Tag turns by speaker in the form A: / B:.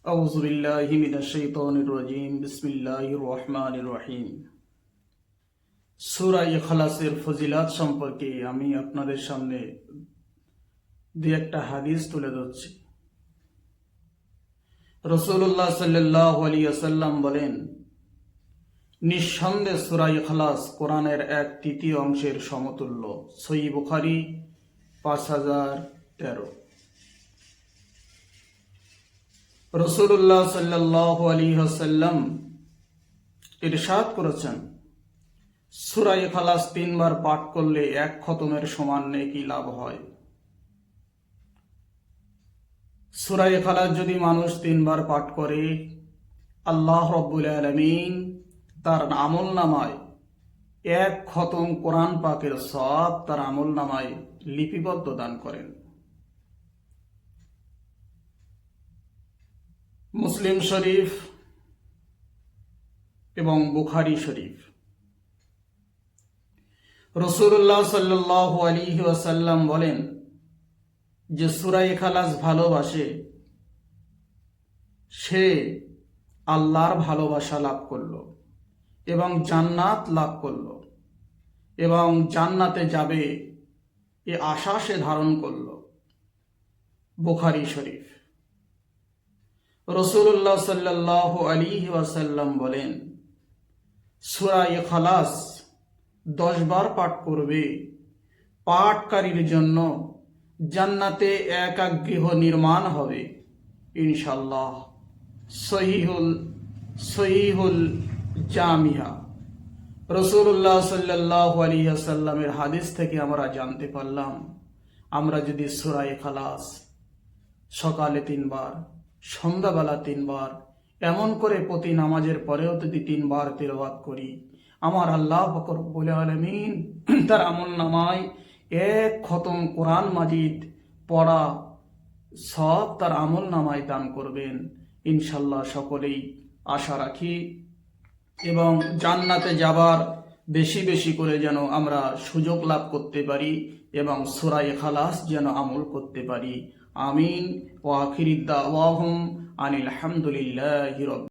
A: আউযু বিল্লাহি মিনাশ শাইতানির রাজীম। বিসমিল্লাহির রহমানির রহিম। সূরা ইখলাসের ফজিলাত সম্পর্কে আমি আপনাদের সামনে দুই একটা হাদিস তুলে ধরছি। রাসূলুল্লাহ সাল্লাল্লাহু আলাইহি ওয়াসাল্লাম বলেন, নিঃসন্দেহে সূরা ইখলাস কোরআনের 1/3 অংশের সমতুল্য। সহিহ বুখারী 5013। রাসূলুল্লাহ সাল্লাল্লাহু আলাইহি ওয়াসাল্লাম ইরশাদ করেছেন, সূরা ইখলাস 3 বার পাঠ করলে 1 খতমের সমান নেকি লাভ হয়। সূরা ইখলাস যদি মানুষ 3 বার পাঠ করে, আল্লাহ রাব্বুল আলামিন তার আমলনামায় 1 খতম কোরআন পাকের সওয়াব তার আমলনামায় লিপিবদ্ধ দান করেন। মুসলিম শরীফ এবং বুখারী শরীফ। রাসূলুল্লাহ সাল্লাল্লাহু আলাইহি ওয়াসাল্লাম বলেন, যে সূরা ইখলাস ভালোবাসে সে আল্লাহর ভালোবাসা লাভ করল এবং জান্নাত লাভ করল এবং জান্নাতে যাবে এ আশা সে ধারণ করল। বুখারী শরীফ। রাসূলুল্লাহ সাল্লাল্লাহু আলাইহি ওয়াসাল্লাম বলেন, সূরা ইখলাস 10 বার পাঠ করবে, পাঠকারীর জন্য জান্নাতে এক গৃহ নির্মাণ হবে ইনশাআল্লাহ। সহিহুল জামিয়া। রাসূলুল্লাহ সাল্লাল্লাহু আলাইহি ওয়াসাল্লামের হাদিস থেকে আমরা জানতে পারলাম, আমরা যদি সূরা ইখলাস সকালে 3 বার, সন্ধ্যাবেলা 3 বার, এমন করে প্রতি নামাজের পরেও যদি 3 বার তিলাওয়াত করি, আমার আল্লাহ পাক রব্বুল আলামিন তার আমলনামায় 1 খতম কোরআন মাজিদ পড়া সব তার আমলনামায় দান করবেন ইনশাআল্লাহ। সকলেই আশা রাখি এবং জান্নাতে যাবার বেশি বেশি করে যেন আমরা সুযোগ লাভ করতে পারি এবং সূরা ইখলাস যেন আমল করতে পারি। আমিন। ওয়া আখিরু দাওয়াহুম আনিল হামদুলিল্লাহি রাব্বিল